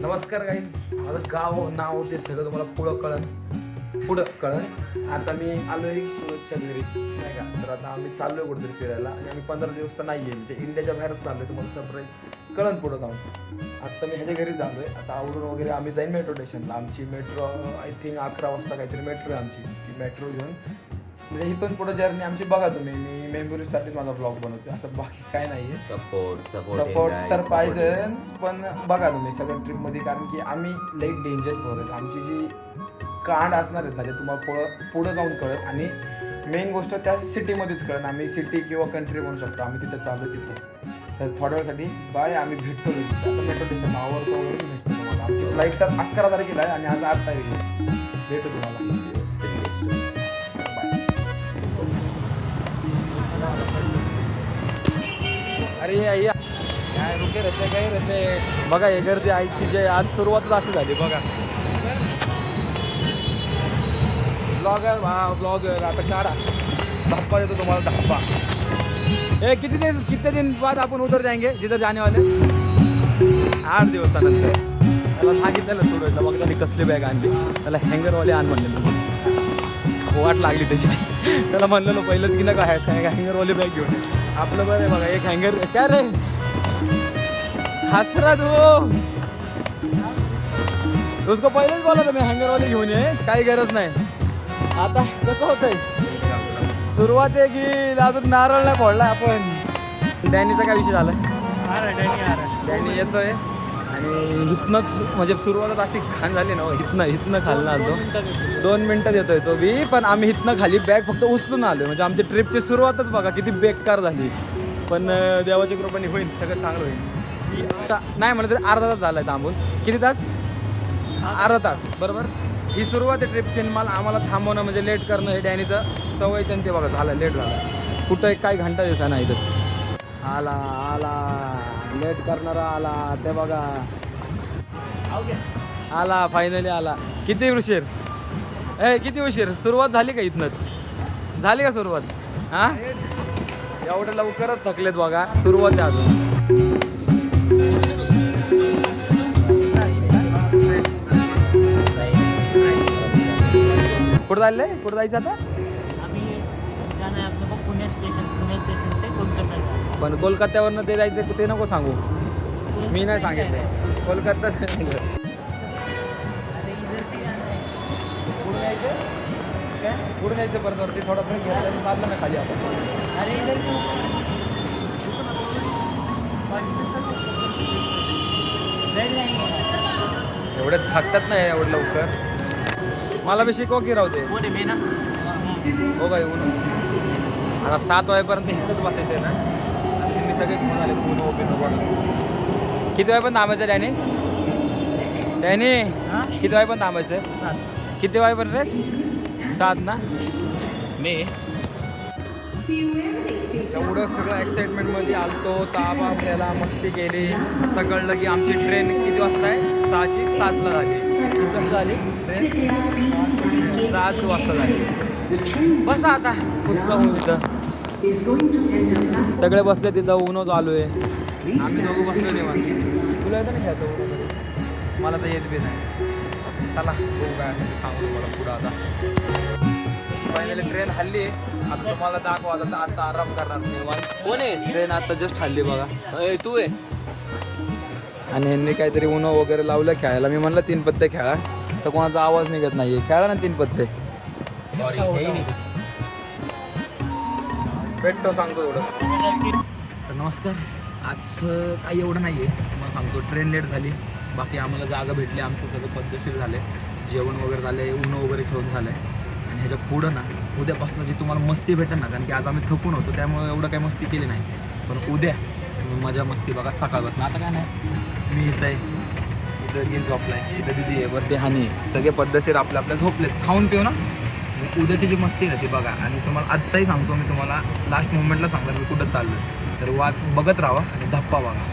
नमस्कार गाईज, माझं गाव नाव ते सगळं तुम्हाला पुढं कळण. आता मी आलोय सुरतच्या घरी नाही का. तर आता आम्ही चाललोय कुठेतरी फिरायला आणि आम्ही 15 दिवस तर नाही आहे, म्हणजे इंडियाच्या बाहेरच चाललोय. तुम्हाला सरप्राईज कळण पुढं जाऊन. आता मी ह्याच्या घरी चाललोय. आता आवरून वगैरे आम्ही जाईन मेट्रो स्टेशनला. आमची मेट्रो आय थिंक 11 वाजता काहीतरी मेट्रो आहे आमची. ती मेट्रो घेऊन म्हणजे इथून पुढे जर्नी आमची बघा तुम्ही. मी मेमोरीजसाठीच माझा ब्लॉग बनवतो, असं बाकी काय नाहीये. सपोर्ट तर पाहिजे, पण बघा तुम्ही सगळ्या ट्रिपमध्ये, कारण की आम्ही लई डेंजर पोरं. आमची जी कांड असणार आहेत ना ते तुम्हाला पुढं जाऊन कळत. आणि मेन गोष्ट त्या सिटीमध्येच कळत. आम्ही सिटी किंवा कंट्री म्हणू शकतो, आम्ही तिथं चालू तिथं. तर थोड्या वेळासाठी बाय, आम्ही भेटतो लगेच. आता मेट्रो स्टेशन आवडतो वगैरे भेटतो तुम्हाला. आमची फ्लाईट तर 11 तारखेला आहे आणि आज 8 तारीख आहे. भेटतो तुम्हाला. अरे या काय रुके रहते काही रहते बघा. हे गर्दी आईची जे आज सुरुवातच अशी झाली बघा. ब्लॉगर आता काढा. धप्पा देतो तुम्हाला, धप्पा. ए कितने दिन बाद आपण उधर जाएंगे जिधर जाने वाले. 8 दिवसानंतर. त्याला सांगितलेलं सोडायचं. बघ त्यांनी कसली बॅग आणली. त्याला हँगरवाले आण म्हणलेलं. वाट लागली त्याची. त्याला म्हणलेलो पहिलंच की नका हँगरवाली बॅग घेऊन. आपलं बरं आहे बघा, एक हँगर. क्या रे हसरा तू. उसको पहिलेच बोला मी हँगरवाली घेऊन ये, काही गरज नाही. आता कसं होतंय, सुरुवात आहे की अजून नारळ नाही फोडला आपण. डॅनीचा काय विषय झाला. डॅनी येतोय आणि इथनंच म्हणजे सुरुवातच अशी घाण झाली ना. इथनं खाल्लं आलो 2 मिनिटात येतोय तो बी. पण आम्ही इथनं खाली बॅग फक्त उचलून आलो. म्हणजे आमच्या ट्रिपची सुरुवातच बघा किती बेकार झाली. पण देवाच्या कृपेने होईल, सगळं चांगलं होईल. आता नाही म्हणलं तरी अर्धा तास झाला आहे थांबून. किती तास? अर्धा तास बरोबर. ही सुरुवात आहे ट्रिपची. मला आम्हाला थांबवणं म्हणजे लेट करणं हे डॅनीचं सवयचं. आणि ते बघा झालं, लेट झालं. कुठं काही घंटा दिवसा नाही इथं. आला लेट करणारा आला. ते बघा आला, फायनली आला. किती उशीर किती उशीर. सुरुवात झाली का इथनंच झाली का सुरुवात. हां एवढं लवकरच थकलेत बघा. सुरुवात आहे अजून. कुठं चाललंय, कुठं जायचं आता. पण कोलकात्यावरनं ते जायचं ते नको सांगू. मी नाही सांगितलं कोलकाता. पुढे जायचं परत वरती थोडा ब्रेक घ्यायला चाललं ना खाली आपण. एवढ्यात थकतात नाही एवढं लवकर. मला बी शिकव की राहू दे. हो काय ऊन आता 7 वाजेपर्यंत इथंच बसायचं आहे ना. आणि मी सगळे घेऊन आले ऊन ओपन बघा. किती वाजेपर्यंत थांबायचं डॅनी. किती वाजेपर्यंत थांबायचं. किती वाजेपर्यंत रे. 7 ना. मी एवढं सगळं एक्साइटमेंटमध्ये आलतो. ताबा आपल्याला मस्ती केली. आता कळलं की आमची ट्रेन किती वाजता आहे. 6ची 7ला झाली. किती झाली ट्रेन. 7 वाजता झाली. बस आता पुसलं होऊन तिथं सगळे बसले तिथं. ऊन चालू आहे. आम्ही दोघं बसलो नाही. तुला येतं नाही घ्यायचं ऊन. मला तर येत बी नाही. चला बघू काय असेल ते सांगू तुम्हाला पुढं. आता फायनली ट्रेन हल्ली. आता तुम्हाला दाखवा. आता आराम करणार नाही. कोण आहे ट्रेन आता जस्ट हल्ली बघा. तू आहे. आणि ह्यांनी काहीतरी ऊन वगैरे लावलं खेळायला. मी म्हणलं 3 पत्ते खेळा, तर कोणाचा आवाज निघत नाही. खेळा ना 3 पत्ते. भेटतो सांगतो एवढं. तर नमस्कार. आज काही एवढं नाही आहे तुम्हाला सांगतो. ट्रेन लेट झाली. बाकी आम्हाला जागा भेटली. आमचं सगळं पद्धतशीर झालं आहे. जेवण वगैरे झालं आहे. ऊन वगैरे खेळून झालं आहे. आणि ह्याच्या पुढं ना उद्यापासून जी तुम्हाला मस्ती भेटेल ना, कारण की आज आम्ही थकून होतो त्यामुळे एवढं काही मस्ती केली नाही. पण उद्या मजा मस्ती बघा सकाळपासून. आता काय नाही, मी इथं आहे. इथं गेम झोपला आहे. इथं दिदी आहे. वरती हानी. सगळे पद्धतशीर आपल्या झोपलेत. खाऊन पिऊ ना. उद्याची जी मस्ती आहे ना ती बघा. आणि तुम्हाला आत्ताही सांगतो मी तुम्हाला, लास्ट मोमेंटला सांगणार मी कुठं चाललो. तर बघत राहा आणि धप्पा बघा.